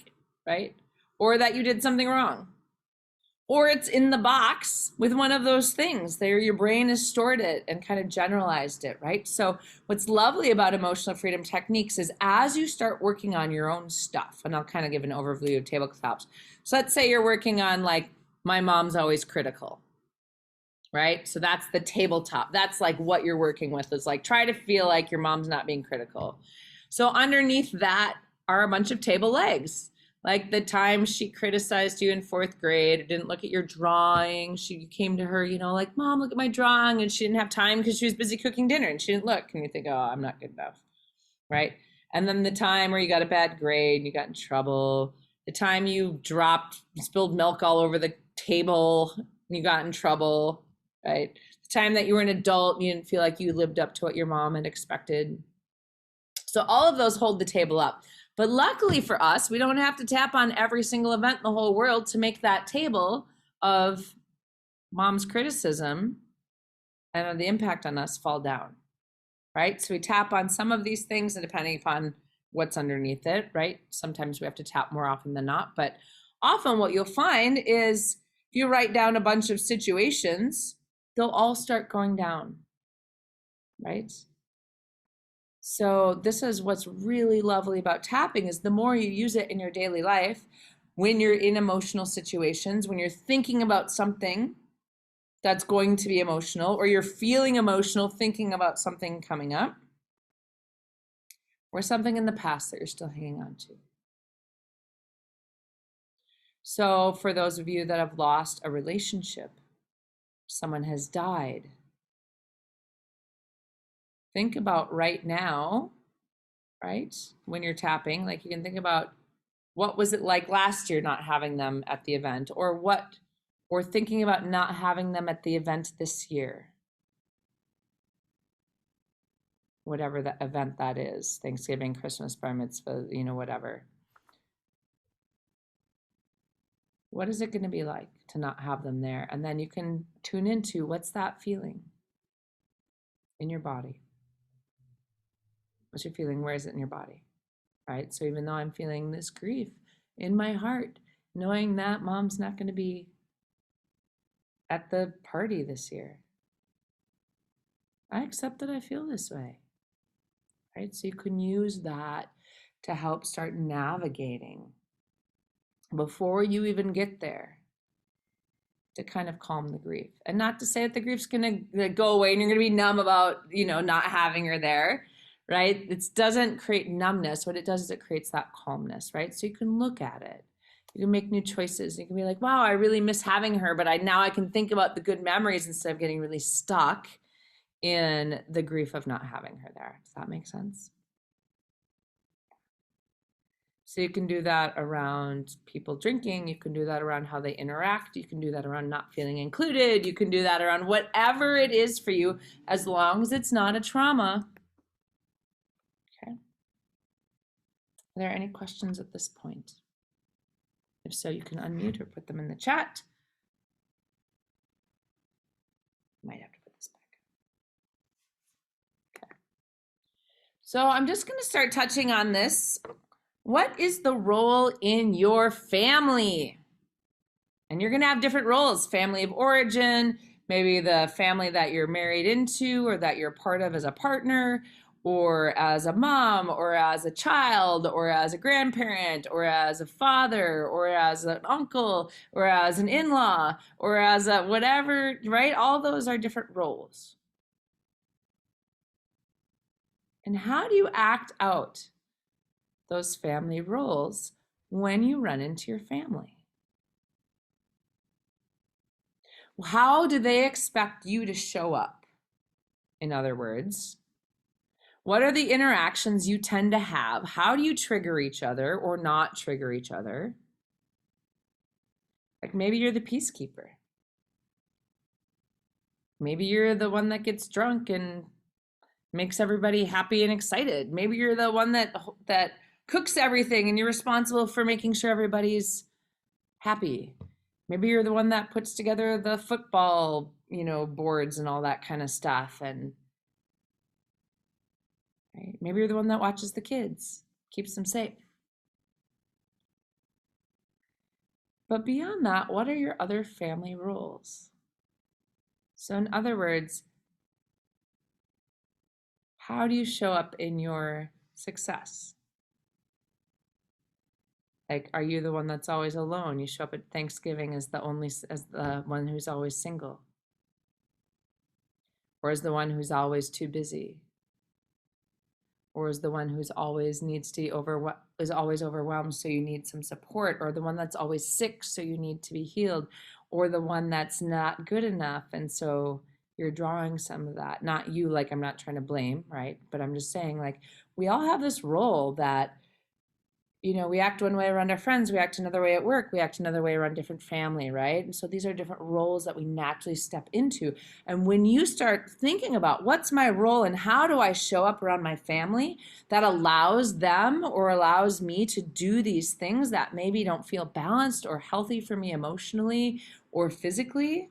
right? Or that you did something wrong. Or it's in the box with one of those things. There, your brain has stored it and kind of generalized it, right? So what's lovely about emotional freedom techniques is as you start working on your own stuff, and I'll kind of give an overview of tabletops. So let's say you're working on like, my mom's always critical, right? So that's the tabletop. That's like what you're working with, is like, try to feel like your mom's not being critical. So underneath that are a bunch of table legs. Like the time she criticized you in 4th grade, or didn't look at your drawing. She came to her, you know, like, Mom, look at my drawing. And she didn't have time because she was busy cooking dinner and she didn't look. And you think, oh, I'm not good enough, right? And then the time where you got a bad grade and you got in trouble. The time you spilled milk all over the table and you got in trouble, right? The time that you were an adult and you didn't feel like you lived up to what your mom had expected. So all of those hold the table up. But luckily for us, we don't have to tap on every single event in the whole world to make that table of mom's criticism and the impact on us fall down, right? So we tap on some of these things, and depending upon what's underneath it, right? Sometimes we have to tap more often than not. But often what you'll find is if you write down a bunch of situations, they'll all start going down, right? So this is what's really lovely about tapping, is the more you use it in your daily life, when you're in emotional situations, when you're thinking about something that's going to be emotional, or you're feeling emotional thinking about something coming up, or something in the past that you're still hanging on to. So for those of you that have lost a relationship, someone has died, think about right now, right? When you're tapping, like you can think about, what was it like last year not having them at the event, or thinking about not having them at the event this year. Whatever the event that is, Thanksgiving, Christmas, bar mitzvah, you know, whatever. What is it going to be like to not have them there? And then you can tune into, what's that feeling in your body? What's your feeling? Where is it in your body? Right? So even though I'm feeling this grief in my heart, knowing that mom's not going to be at the party this year, I accept that I feel this way, right? So you can use that to help start navigating before you even get there, to kind of calm the grief. And not to say that the grief's going to go away and you're going to be numb about, you know, not having her there, right? It doesn't create numbness. What it does is it creates that calmness, right? So you can look at it. You can make new choices. You can be like, wow, I really miss having her, but now I can think about the good memories instead of getting really stuck in the grief of not having her there. Does that make sense? So you can do that around people drinking. You can do that around how they interact. You can do that around not feeling included. You can do that around whatever it is for you, as long as it's not a trauma. Okay. Are there any questions at this point? If so, you can unmute or put them in the chat. Might have to put this back. Okay. So I'm just going to start touching on this. What is the role in your family? And you're going to have different roles: family of origin, maybe the family that you're married into or that you're part of as a partner, or as a mom, or as a child, or as a grandparent, or as a father, or as an uncle, or as an in-law, or as a whatever, right? All those are different roles. And how do you act out those family roles when you run into your family? How do they expect you to show up? In other words, what are the interactions you tend to have? How do you trigger each other or not trigger each other? Like maybe you're the peacekeeper. Maybe you're the one that gets drunk and makes everybody happy and excited. Maybe you're the one that cooks everything and you're responsible for making sure everybody's happy. Maybe you're the one that puts together the football, boards and all that kind of stuff. And right? Maybe you're the one that watches the kids, keeps them safe. But beyond that, what are your other family roles? So in other words, how do you show up in your success? Like, are you the one that's always alone? You show up at Thanksgiving as the one who's always single, or as the one who's always too busy, or as the one who's always is always overwhelmed, so you need some support, or the one that's always sick, so you need to be healed, or the one that's not good enough, and so you're drawing some of that. Not you, like, I'm not trying to blame, right? But I'm just saying, like, we all have this role that, we act one way around our friends, we act another way at work, we act another way around different family, right? And so these are different roles that we naturally step into. And when you start thinking about what's my role and how do I show up around my family that allows them or allows me to do these things that maybe don't feel balanced or healthy for me emotionally or physically,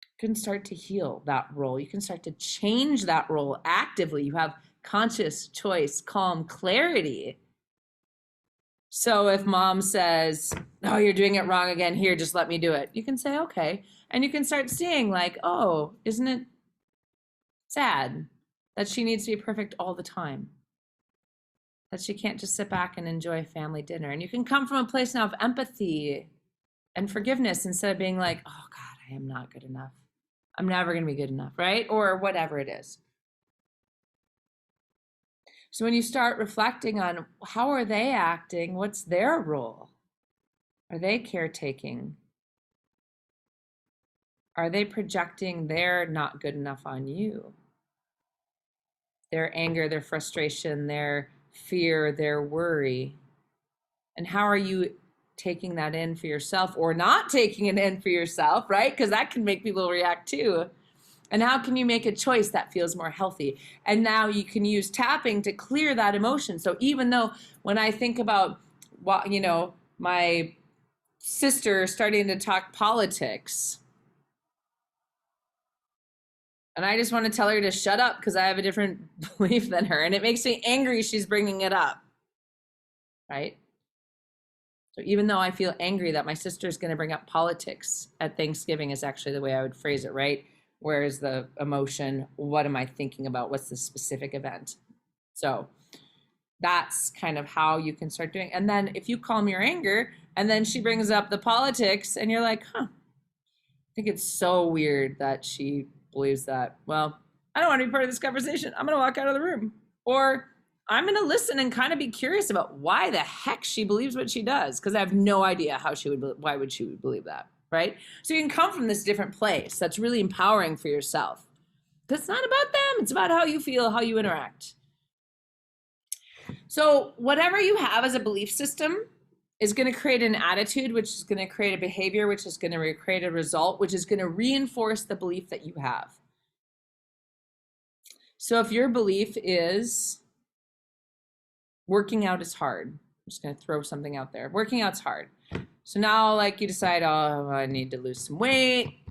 you can start to heal that role. You can start to change that role actively. You have conscious choice, calm, clarity. So if mom says, oh, you're doing it wrong again, here, just let me do it, you can say, okay. And you can start seeing, like, oh, isn't it sad that she needs to be perfect all the time? That she can't just sit back and enjoy family dinner. And you can come from a place now of empathy and forgiveness instead of being like, oh God, I am not good enough. I'm never going to be good enough, right? Or whatever it is. So when you start reflecting on how are they acting, what's their role? Are they caretaking? Are they projecting their not good enough on you? Their anger, their frustration, their fear, their worry. And how are you taking that in for yourself or not taking it in for yourself, right? Because that can make people react too. And how can you make a choice that feels more healthy? And now you can use tapping to clear that emotion. So even though when I think about, my sister starting to talk politics, and I just want to tell her to shut up because I have a different belief than her, and it makes me angry she's bringing it up, right? So even though I feel angry that my sister's going to bring up politics at Thanksgiving is actually the way I would phrase it, right? Where is the emotion? What am I thinking about? What's the specific event? So that's kind of how you can start doing. And then if you calm your anger and then she brings up the politics and you're like, I think it's so weird that she believes that. Well, I don't want to be part of this conversation. I'm going to walk out of the room. Or I'm going to listen and kind of be curious about why the heck she believes what she does, because I have no idea why would she believe that, right? So you can come from this different place that's really empowering for yourself. Because it's not about them. It's about how you feel, how you interact. So whatever you have as a belief system is going to create an attitude, which is going to create a behavior, which is going to create a result, which is going to reinforce the belief that you have. So if your belief is working out is hard, I'm just going to throw something out there. Working out's hard. So now, like, you decide, oh, I need to lose some weight,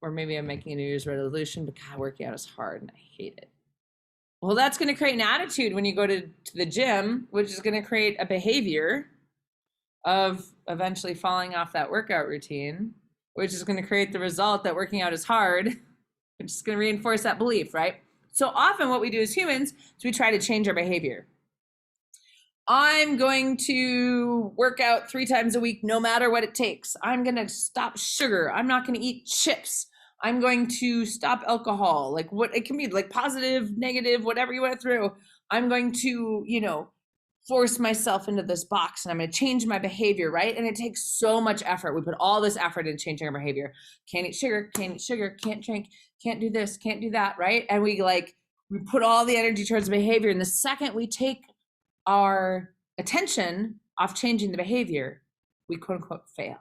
or maybe I'm making a New Year's resolution, but God, working out is hard and I hate it. Well, that's going to create an attitude when you go to the gym, which is going to create a behavior of eventually falling off that workout routine, which is going to create the result that working out is hard, which is going to reinforce that belief, right? So often what we do as humans is we try to change our behavior. I'm going to work out 3 times a week, no matter what it takes. I'm going to stop sugar. I'm not going to eat chips. I'm going to stop alcohol. Like, what it can be, like positive, negative, whatever you want to throw. I'm going to, force myself into this box and I'm going to change my behavior, right? And it takes so much effort. We put all this effort into changing our behavior. Can't eat sugar, can't drink, can't do this, can't do that, right? And we put all the energy towards the behavior. And the second we take our attention off changing the behavior, we quote unquote fail,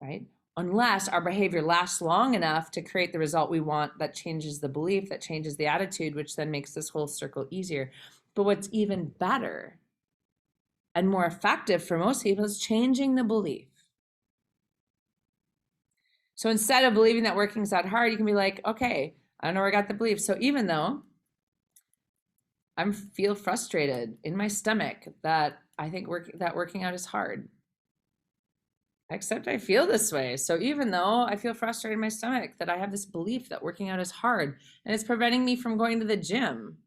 right? Unless our behavior lasts long enough to create the result we want that changes the belief, that changes the attitude, which then makes this whole circle easier. But what's even better and more effective for most people is changing the belief. So instead of believing that working's that hard, you can be like, okay, I don't know where I got the belief. So even though I feel frustrated in my stomach that I think working out is hard, except I feel this way. So even though I feel frustrated in my stomach that I have this belief that working out is hard and it's preventing me from going to the gym,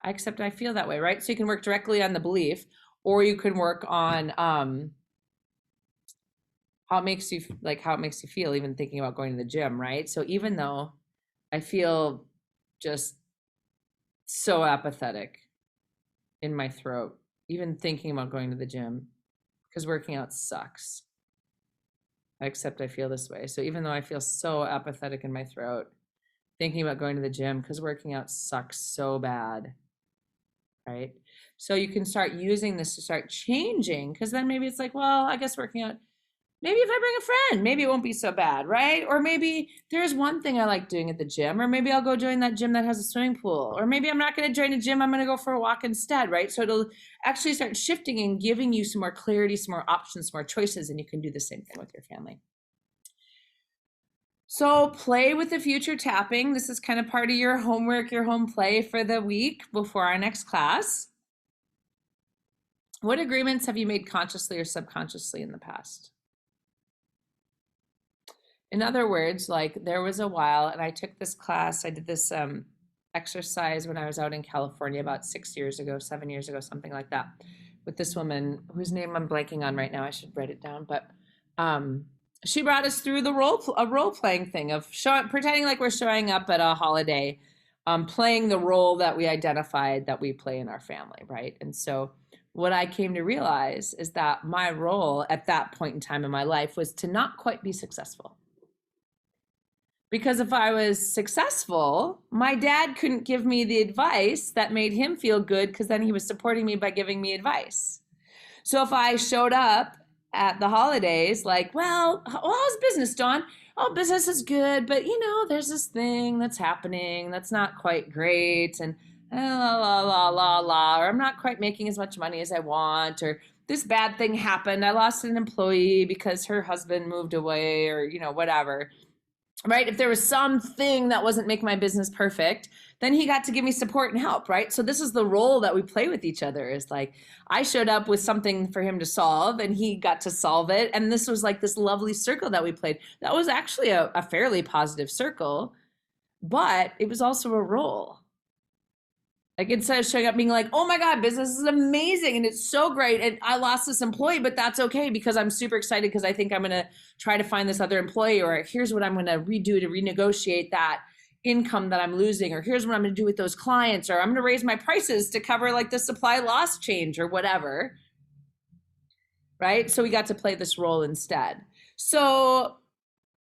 I accept I feel that way, right? So you can work directly on the belief, or you can work on how it makes you feel even thinking about going to the gym, right? So even though I feel just so apathetic in my throat, even thinking about going to the gym, because working out sucks. I accept I feel this way. So even though I feel so apathetic in my throat, thinking about going to the gym because working out sucks so bad, right? So you can start using this to start changing, because then maybe it's like, well, I guess working out, maybe if I bring a friend, maybe it won't be so bad, right? Or maybe there's one thing I like doing at the gym, or maybe I'll go join that gym that has a swimming pool, or maybe I'm not going to join a gym, I'm going to go for a walk instead, right? So it'll actually start shifting and giving you some more clarity, some more options, some more choices, and you can do the same thing with your family. So play with the future tapping. This is kind of part of your homework, your home play for the week before our next class. What agreements have you made consciously or subconsciously in the past? In other words, like there was a while, and I took this class, I did this exercise when I was out in California about 6 years ago, 7 years ago, something like that, with this woman whose name I'm blanking on right now. I should write it down, but she brought us through a role playing thing of pretending like we're showing up at a holiday, playing the role that we identified that we play in our family, right? And so what I came to realize is that my role at that point in time in my life was to not quite be successful. Because if I was successful, my dad couldn't give me the advice that made him feel good, because then he was supporting me by giving me advice. So if I showed up at the holidays like, well, how's business, Dawn? Oh, business is good, but there's this thing that's happening that's not quite great, and la la la la la, or I'm not quite making as much money as I want, or this bad thing happened. I lost an employee because her husband moved away, or whatever. Right? If there was something that wasn't making my business perfect, then he got to give me support and help, right? So this is the role that we play with each other, is like I showed up with something for him to solve and he got to solve it. And this was like this lovely circle that we played. That was actually a fairly positive circle, but it was also a role. Like instead of showing up being like, oh my God, business is amazing and it's so great, and I lost this employee, but that's okay because I'm super excited because I think I'm going to try to find this other employee, or here's what I'm going to redo to renegotiate that income that I'm losing, or here's what I'm going to do with those clients, or I'm going to raise my prices to cover like the supply loss change or whatever. Right? So we got to play this role instead. So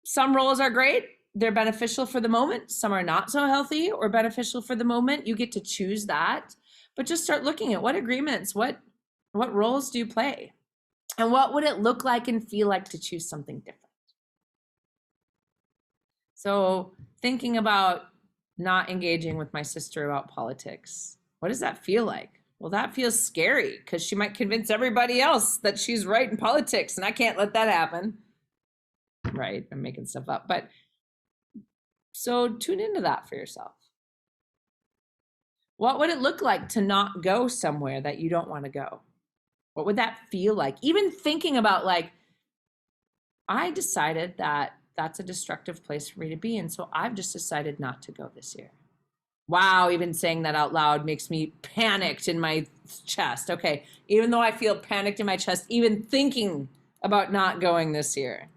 some roles are great. They're beneficial for the moment. Some are not so healthy or beneficial for the moment. You get to choose that, but just start looking at what agreements, what roles do you play, and what would it look like and feel like to choose something different. So thinking about not engaging with my sister about politics, what does that feel like? Well, that feels scary because she might convince everybody else that she's right in politics, and I can't let that happen. Right? I'm making stuff up, but so tune into that for yourself. What would it look like to not go somewhere that you don't want to go? What would that feel like? Even thinking about like, I decided that that's a destructive place for me to be, and so I've just decided not to go this year. Wow, even saying that out loud makes me panicked in my chest. Okay, even though I feel panicked in my chest, even thinking about not going this year,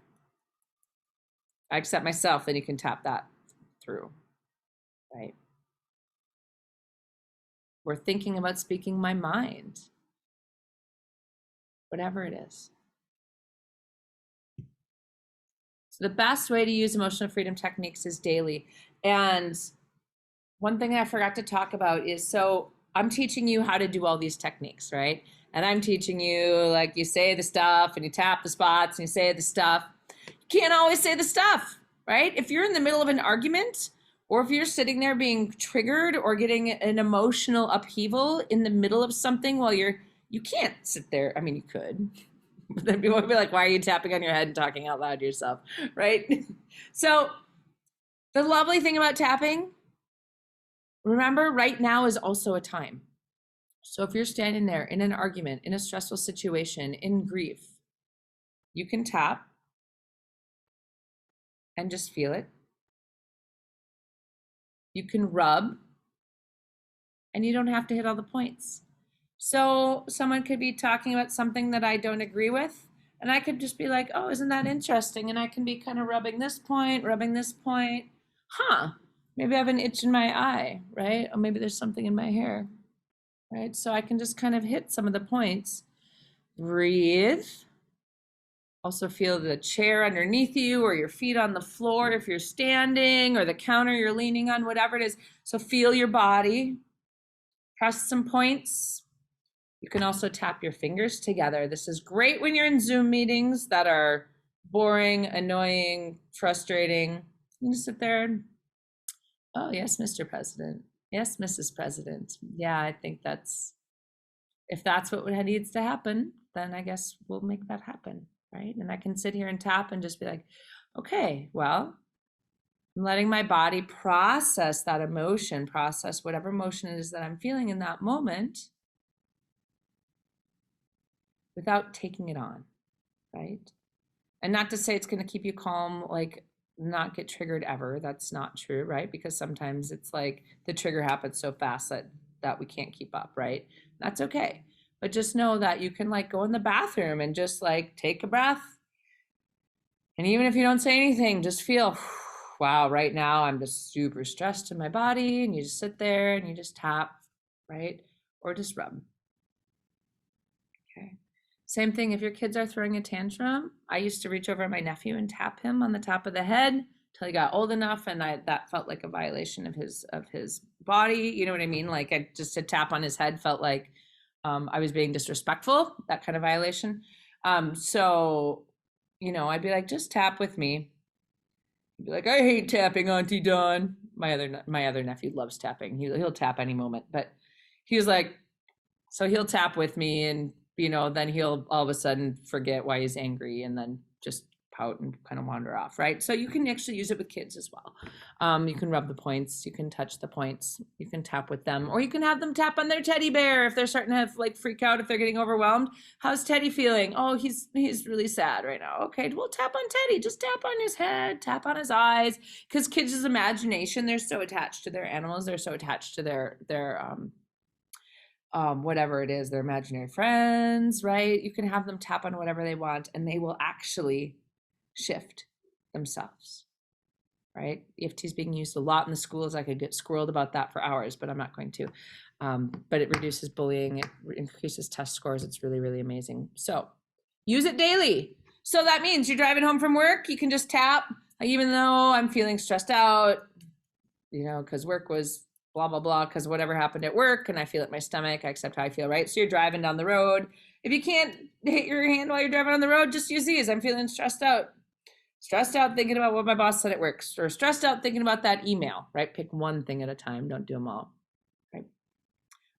I accept myself, then you can tap that through, right? We're thinking about speaking my mind, whatever it is. So the best way to use emotional freedom techniques is daily. And one thing I forgot to talk about is, so I'm teaching you how to do all these techniques, right? And I'm teaching you, like, you say the stuff and you tap the spots and you say the stuff. You can't always say the stuff, right? If you're in the middle of an argument, or if you're sitting there being triggered or getting an emotional upheaval in the middle of something while you can't sit there. I mean, you could, But then people will be like, why are you tapping on your head and talking out loud to yourself, right? So the lovely thing about tapping, remember, right now is also a time. So if you're standing there in an argument, in a stressful situation, in grief, you can tap and just feel it. You can rub, and you don't have to hit all the points. So someone could be talking about something that I don't agree with, and I could just be like, oh, isn't that interesting? And I can be kind of rubbing this point, Huh, maybe I have an itch in my eye, right? Or maybe there's something in my hair, right? So I can just kind of hit some of the points. Breathe. Also feel the chair underneath you or your feet on the floor if you're standing, or the counter you're leaning on, whatever it is. So feel your body. Press some points. You can also tap your fingers together. This is great when you're in Zoom meetings that are boring, annoying, frustrating. You just sit there and, oh, yes, Mr. President. Yes, Mrs. President. Yeah, I think if that's what needs to happen, then I guess we'll make that happen, right? And I can sit here and tap and just be like, okay, well, I'm letting my body process that emotion, process whatever emotion it is that I'm feeling in that moment without taking it on, right? And not to say it's going to keep you calm, like not get triggered ever. That's not true, right? Because sometimes it's like the trigger happens so fast that we can't keep up, right? That's okay. But just know that you can like go in the bathroom and just like take a breath. And even if you don't say anything, just feel, wow, right now I'm just super stressed in my body. And you just sit there and you just tap, right? Or just rub. Okay. Same thing if your kids are throwing a tantrum. I used to reach over at my nephew and tap him on the top of the head till he got old enough, and that felt like a violation of his body. You know what I mean? Like just to tap on his head felt like I was being disrespectful, that kind of violation. So, I'd be like, just tap with me. He'd be like, I hate tapping, Auntie Dawn. My other nephew loves tapping. He'll tap any moment, but he was like, so he'll tap with me, and then he'll all of a sudden forget why he's angry and then just pout and kind of wander off, right? So you can actually use it with kids as well. You can rub the points, you can touch the points, you can tap with them, or you can have them tap on their teddy bear if they're starting to have like freak out, if they're getting overwhelmed. How's Teddy feeling? Oh, he's really sad right now. Okay, we'll tap on Teddy. Just tap on his head, tap on his eyes, because kids' imagination, they're so attached to their animals, they're so attached to their whatever it is, their imaginary friends, right? You can have them tap on whatever they want, and they will actually shift themselves, right? EFT is being used a lot in the schools. I could get squirreled about that for hours, but I'm not going to. But it reduces bullying, it increases test scores. It's really, really amazing. So use it daily. So that means you're driving home from work, you can just tap, even though I'm feeling stressed out, because work was blah, blah, blah, because whatever happened at work, and I feel it in my stomach, I accept how I feel, right? So you're driving down the road. If you can't hit your hand while you're driving on the road, just use these. I'm feeling stressed out thinking about what my boss said at work, or stressed out thinking about that email, right? Pick one thing at a time. Don't do them all, right?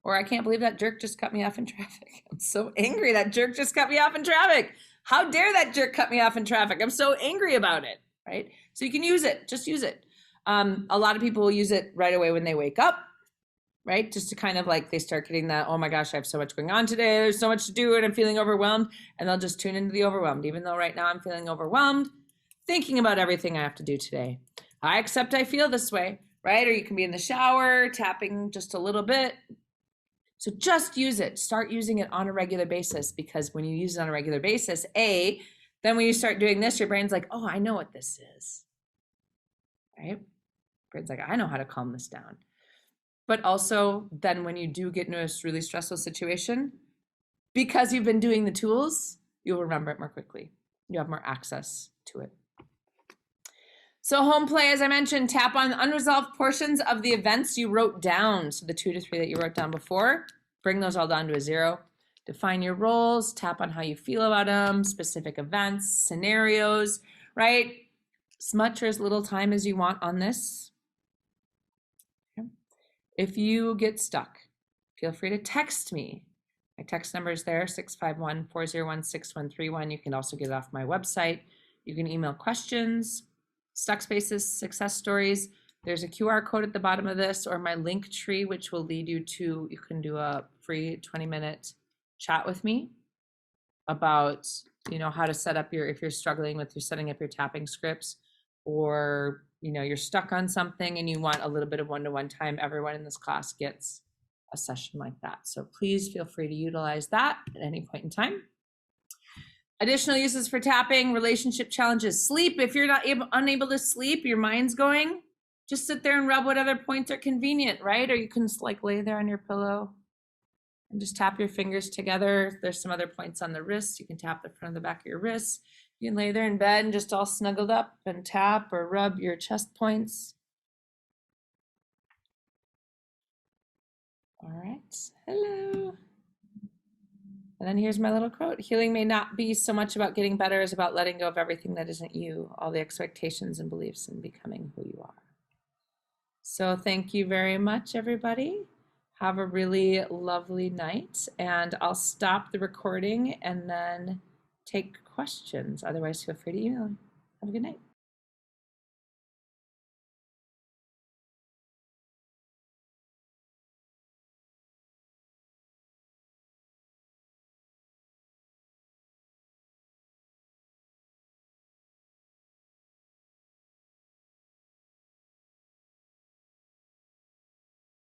Or I can't believe that jerk just cut me off in traffic. I'm so angry that jerk just cut me off in traffic. How dare that jerk cut me off in traffic? I'm so angry about it, right? So you can use it. Just use it. A lot of people will use it right away when they wake up, right? Just to kind of like, they start getting that, oh my gosh, I have so much going on today. There's so much to do and I'm feeling overwhelmed. And they'll just tune into the overwhelmed, even though right now I'm feeling overwhelmed, thinking about everything I have to do today. I accept I feel this way, right? Or you can be in the shower, tapping just a little bit. So just use it. Start using it on a regular basis, because when you use it on a regular basis, then when you start doing this, your brain's like, oh, I know what this is, right? Brain's like, I know how to calm this down. But also then when you do get into a really stressful situation, because you've been doing the tools, you'll remember it more quickly. You have more access to it. So home play, as I mentioned, tap on unresolved portions of the events you wrote down. So the 2 to 3 that you wrote down before, bring those all down to a 0. Define your roles, tap on how you feel about them, specific events, scenarios, right? As much or as little time as you want on this. Okay. If you get stuck, feel free to text me. My text number is there, 651-401-6131. You can also get it off my website. You can email questions, stuck spaces, success stories. There's a QR code at the bottom of this, or my link tree, which will lead you to, you can do a free 20-minute chat with me about, how to set up if you're struggling with setting up your tapping scripts, or, you're stuck on something and you want a little bit of one-to-one time. Everyone in this class gets a session like that. So please feel free to utilize that at any point in time. Additional uses for tapping: relationship challenges, sleep. If you're unable to sleep, your mind's going, just sit there and rub what other points are convenient, right? Or you can just lay there on your pillow and just tap your fingers together. There's some other points on the wrist. You can tap the front of the back of your wrists. You can lay there in bed and just all snuggled up and tap or rub your chest points. All right, hello. And then here's my little quote: healing may not be so much about getting better as about letting go of everything that isn't you, all the expectations and beliefs, and becoming who you are. So thank you very much, everybody. Have a really lovely night, and I'll stop the recording and then take questions. Otherwise, feel free to email me. Have a good night.